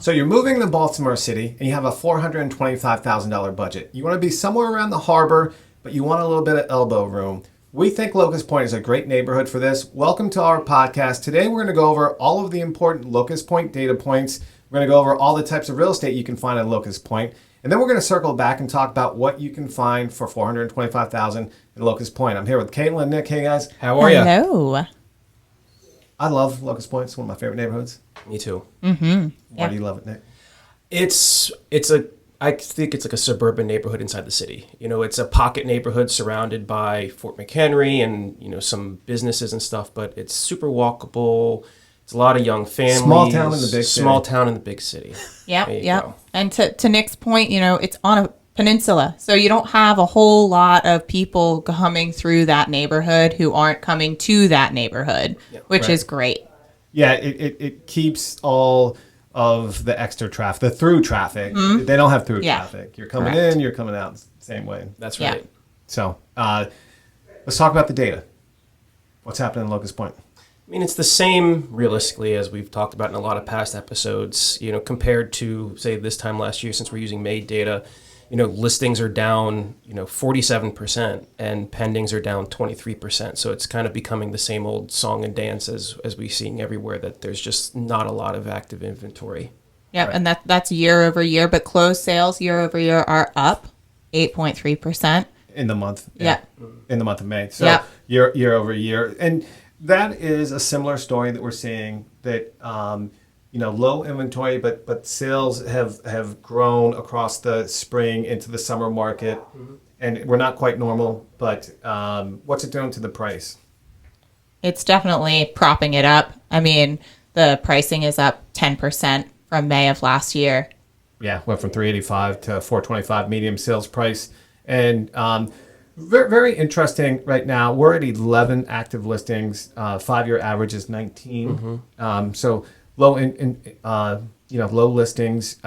So you're moving to Baltimore City, and you have a $425,000 budget. You want to be somewhere around the harbor, but you want a little bit of elbow room. We think Locust Point is a great neighborhood for this. Welcome to our podcast. Today we're going to go over all of the important Locust Point data points. We're going to go over all the types of real estate you can find at Locust Point. And then we're going to circle back and talk about what you can find for $425,000 in Locust Point. I'm here with Caitlin and Nick. Hey, guys. How are you? Hello. I love Locust Point. It's one of my favorite neighborhoods. Me too. Mm-hmm. Why do you love it, Nick? I think it's like a suburban neighborhood inside the city. You know, it's a pocket neighborhood surrounded by Fort McHenry and, you know, some businesses and stuff, but it's super walkable. It's a lot of young families. Small town in the big city. Small town in the big city. Yep. And to Nick's point, you know, it's on a peninsula. So you don't have a whole lot of people coming through that neighborhood who aren't coming to that neighborhood, which is great. Yeah, it keeps all of the extra traffic, the through traffic. Mm-hmm. They don't have through traffic. You're coming in, you're coming out same way. That's right. Yeah. So let's talk about the data. What's happening in Locust Point? I mean, it's the same realistically as we've talked about in a lot of past episodes, you know, compared to, say, this time last year, since we're using May data. You know, listings are down, 47%, and pendings are down 23%. So it's kind of becoming the same old song and dance as we're seeing everywhere, that there's just not a lot of active inventory. Yep, right. And that's year over year, but closed sales year over year are up 8.3%. In the month. Yeah. In the month of May. So year over year. And that is a similar story that we're seeing, that low inventory, but sales have grown across the spring into the summer market, and we're not quite normal. But what's it doing to the price? It's definitely propping it up. I mean, the pricing is up 10% from May of last year. Yeah, went from $385 to $425 medium sales price, and very, very interesting. Right now, we're at 11 active listings. 5-year average is 19. So low low listings,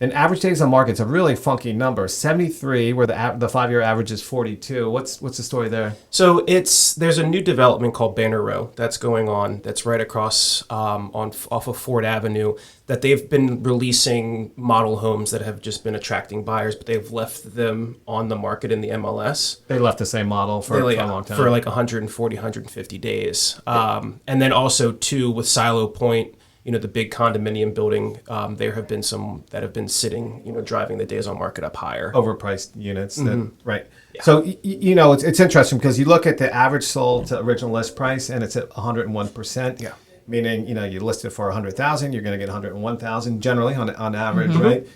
and average days on market's a really funky number. 73, where the 5-year average is 42. What's the story there? So there's a new development called Banner Row that's going on. That's right across off of Ford Avenue. That they've been releasing model homes that have just been attracting buyers, but they've left them on the market in the MLS. They left the same model for a long time. For like 140, 150 days. And then also, too, with Silo Point, the big condominium building, there have been some that have been sitting, driving the days on market up higher. Overpriced units. Right. Yeah. So, it's interesting because you look at the average sold to original list price, and it's at 101%. Yeah. Meaning, you list it for 100,000, you're going to get 101,000 generally on average, right?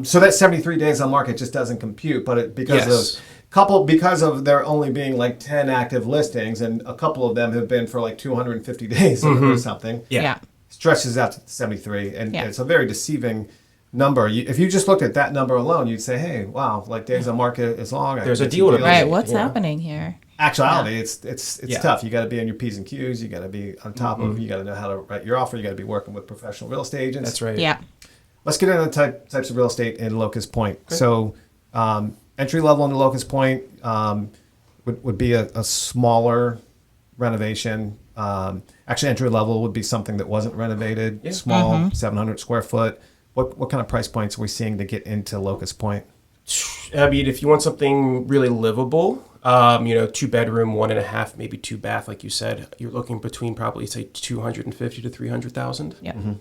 So that 73 days on market just doesn't compute, but because of there only being like 10 active listings, and a couple of them have been for like 250 days or something. Yeah. Stretches out to 73, and it's a very deceiving number. If you just looked at that number alone, you'd say, hey, wow, like days on market is long. There's a deal to be. Right, what's happening here? Actuality, it's tough. You got to be on your P's and Q's. You got to be on top of. You got to know how to write your offer. You got to be working with professional real estate agents. That's right. Yeah. Let's get into the types of real estate in Locust Point. Okay. So, entry level in Locust Point would be a smaller renovation. Actually, entry level would be something that wasn't renovated. Small, 700 square foot. What kind of price points are we seeing to get into Locust Point? I mean, if you want something really livable, 2-bedroom, 1.5, maybe 2-bath, like you said, you're looking between probably, say, 250 to 300,000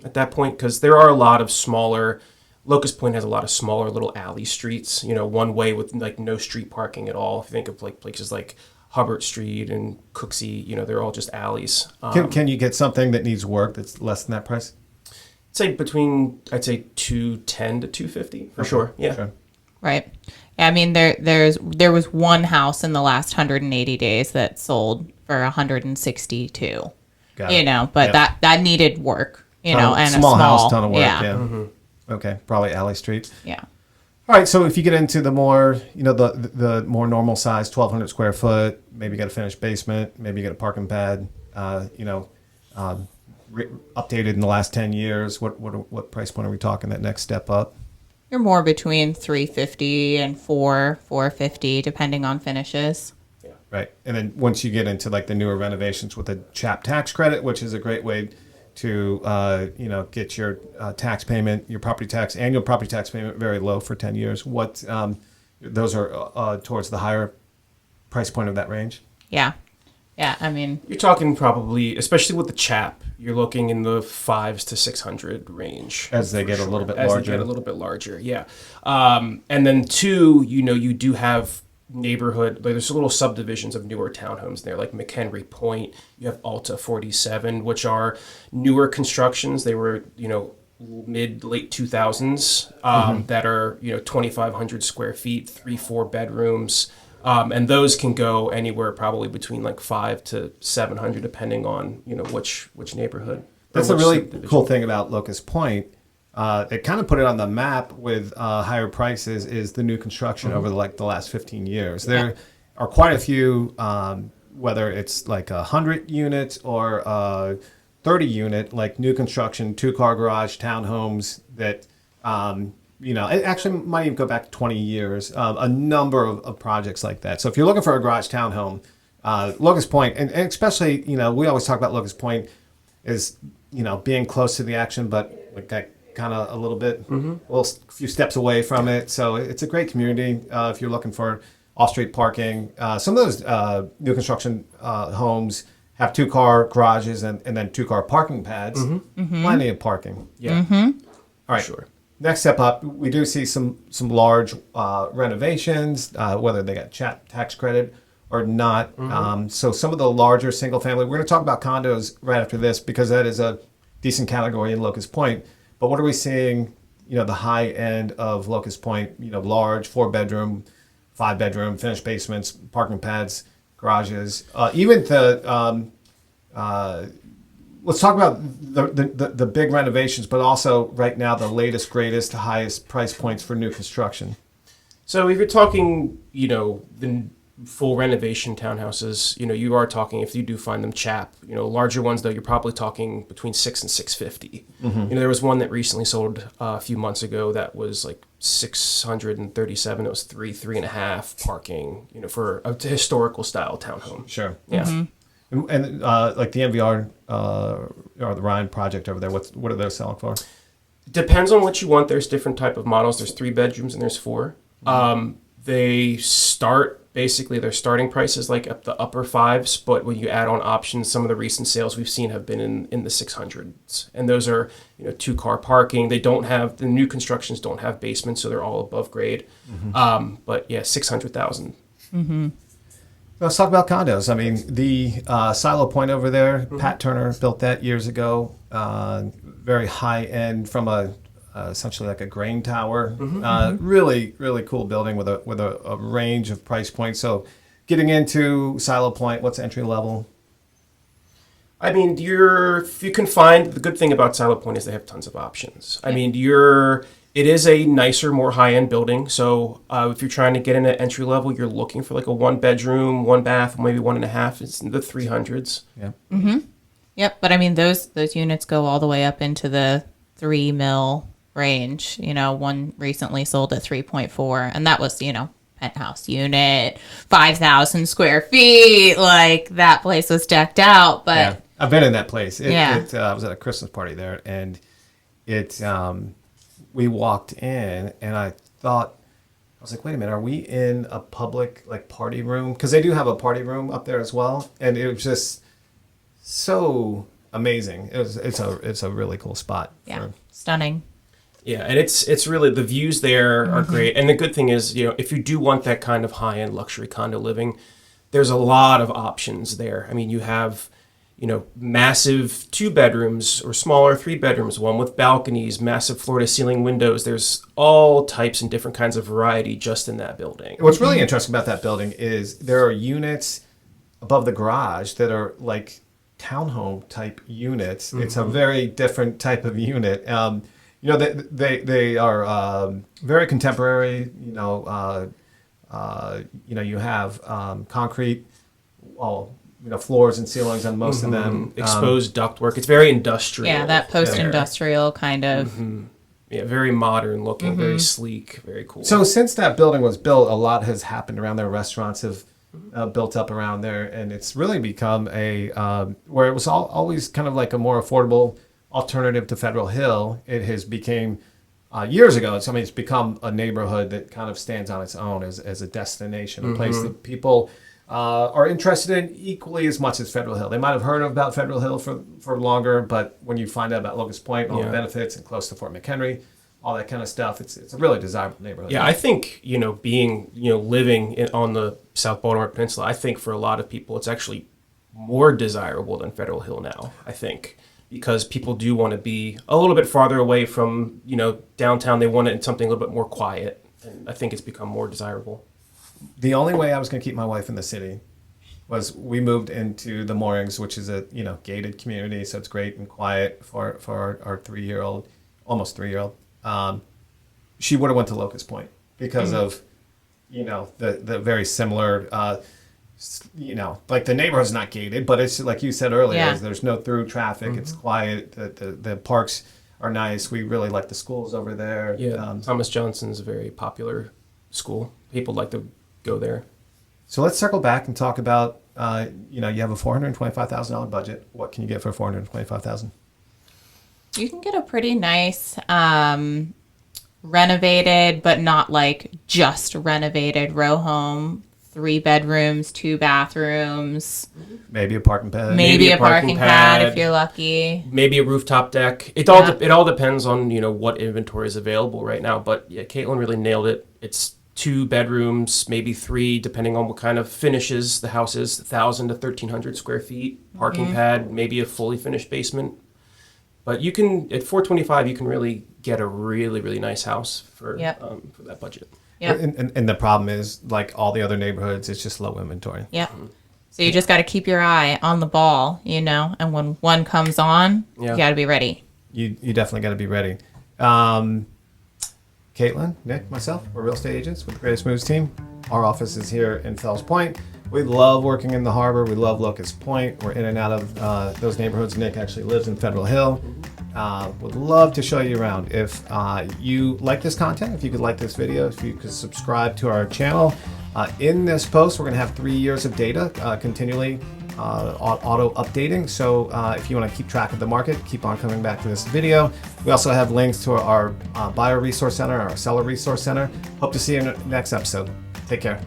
at that point, because there are a lot of smaller. Locust Point has a lot of smaller little alley streets, one way with like no street parking at all. If you think of like places like Hubbard Street and Cooksey, they're all just alleys. Can you get something that needs work that's less than that price? I'd say 210 to 250 for sure. Yeah. Sure. Right. I mean, there was one house in the last 180 days that sold for 162. But that needed work, and a small house, ton of work. Yeah. Okay. Probably alley street. Yeah. All right. So if you get into the more, the more normal size, 1,200 square foot, maybe you got a finished basement, maybe you got a parking pad, updated in the last 10 years. What price point are we talking? That next step up? You're more between $350 and $450, depending on finishes. Yeah. Right. And then once you get into like the newer renovations with a CHAP tax credit, which is a great way to get your tax payment, your annual property tax payment very low for 10 years. What those are towards the higher price point of that range? Yeah. Yeah, I mean, you're talking probably, especially with the chap, you're looking in the 5s to 600 range as they get a little bit as larger. They get a little bit larger, yeah. And then two, you do have neighborhood, like there's little subdivisions of newer townhomes there, like McHenry Point. You have Alta 47, which are newer constructions. They were mid late 2000s that are 2,500 square feet, 3-4 bedrooms. And those can go anywhere probably between like 5 to 700, depending on which neighborhood. That's a really cool thing about Locust Point. It kind of put it on the map with higher prices. Is the new construction over the last 15 years? There are quite a few, whether it's like 100 units or 30 unit, like new construction, 2-car garage townhomes that. It actually might even go back 20 years, a number of projects like that. So if you're looking for a garage townhome, Locust Point, and especially, we always talk about Locust Point is, being close to the action, but like kind of a little bit, a few steps away from it. So it's a great community if you're looking for off-street parking. Some of those new construction homes have 2-car garages and then 2-car parking pads. Plenty of parking. Yeah. All right. Sure. Next step up, we do see some large renovations, whether they got tax credit or not. So some of the larger single family, we're going to talk about condos right after this because that is a decent category in Locust Point. But what are we seeing, the high end of Locust Point, large 4-bedroom, 5-bedroom, finished basements, parking pads, garages, even the... Let's talk about the big renovations, but also right now the latest, greatest, highest price points for new construction. So if you're talking, the full renovation townhouses, you are talking, if you do find them chap, larger ones though, you're probably talking between $600 and $650. There was one that recently sold a few months ago that was like $637. It was 3.5 parking, for a historical style townhome. Sure. Yeah. And like the MVR or the Ryan project over there, what are those selling for? Depends on what you want. There's different type of models. There's 3 bedrooms and there's 4. They start, basically their starting price is like up the upper 5s, but when you add on options, some of the recent sales we've seen have been in the 600s. And those are 2-car parking. They don't have, the new constructions don't have basements, so they're all above grade. But yeah, 600,000. Let's talk about condos. I mean, the Silo Point over there, Pat Turner built that years ago. Very high end from essentially like a grain tower. Really, really cool building with a range of price points. So getting into Silo Point, what's entry level? I mean, if you can find, the good thing about Silo Point is they have tons of options. I mean, it is a nicer, more high-end building. So if you're trying to get in at entry level, you're looking for like a 1-bedroom, 1-bath, maybe 1.5. It's in the 300s. Yeah. Yep. But I mean, those units go all the way up into the $3 million range. One recently sold at 3.4, and that was penthouse unit, 5,000 square feet. Like that place was decked out. But yeah. I've been in that place. I was at a Christmas party there, and we walked in and I was like, wait a minute, are we in a public like party room? Because they do have a party room up there as well. And it was just so amazing. It's a really cool spot. Yeah. Stunning. Yeah. And it's really, the views there are great. And the good thing is, if you do want that kind of high-end luxury condo living, there's a lot of options there. I mean, you have, massive 2 bedrooms or smaller 3 bedrooms, one with balconies, massive floor-to-ceiling windows. There's all types and different kinds of variety just in that building. What's really interesting about that building is there are units above the garage that are like townhome type units. It's a very different type of unit. They are very contemporary. You have concrete floors and ceilings on most of them. Exposed ductwork. It's very industrial. Yeah, that post-industrial kind of. Yeah, very modern looking, very sleek, very cool. So since that building was built, a lot has happened around there. Restaurants have built up around there, and it's really become a where it was always kind of like a more affordable alternative to Federal Hill. It has became years ago. It's become a neighborhood that kind of stands on its own as a destination, a place that people are interested in equally as much as Federal Hill. They might have heard about Federal Hill for longer, but when you find out about Locust Point and all the benefits and close to Fort McHenry, all that kind of stuff, it's a really desirable neighborhood. Yeah, I think, living on the South Baltimore Peninsula, I think for a lot of people it's actually more desirable than Federal Hill now, I think, because people do want to be a little bit farther away from, downtown. They want it in something a little bit more quiet, and I think it's become more desirable. The only way I was going to keep my wife in the city was we moved into the Moorings, which is a gated community, so it's great and quiet for our 3-year-old, almost 3-year-old. She would have went to Locust Point because of the very similar like the neighborhood's not gated, but it's like you said earlier, there's no through traffic. It's quiet. The parks are nice. We really like the schools over there. Thomas Johnson's a very popular school. People like to go there. So let's circle back and talk about you have a $425,000 budget. What can you get for $425,000? You can get a pretty nice renovated, but not like just renovated row home. 3 bedrooms, 2 bathrooms. Maybe a parking pad. Maybe a parking pad if you're lucky. Maybe a rooftop deck. It all depends on what inventory is available right now. But yeah, Caitlin really nailed it. It's 2 bedrooms, maybe 3, depending on what kind of finishes the house is. 1,000 to 1,300 square feet. Parking pad, maybe a fully finished basement. But you can at $425, you can really get a really, really nice house for that budget. Yeah. And the problem is, like all the other neighborhoods, it's just low inventory. Yeah. So you just got to keep your eye on the ball, and when one comes on, you got to be ready. You definitely got to be ready. Caitlin, Nick, myself, we're real estate agents with the Greatest Moves team. Our office is here in Fells Point. We love working in the harbor. We love Locust Point. We're in and out of those neighborhoods. Nick actually lives in Federal Hill. Would love to show you around. If you like this content, if you could like this video, if you could subscribe to our channel. In this post, we're going to have 3 years of data continually auto updating. So if you want to keep track of the market, keep on coming back to this video. We also have links to our buyer resource center, our seller resource center. Hope to see you in the next episode. Take care.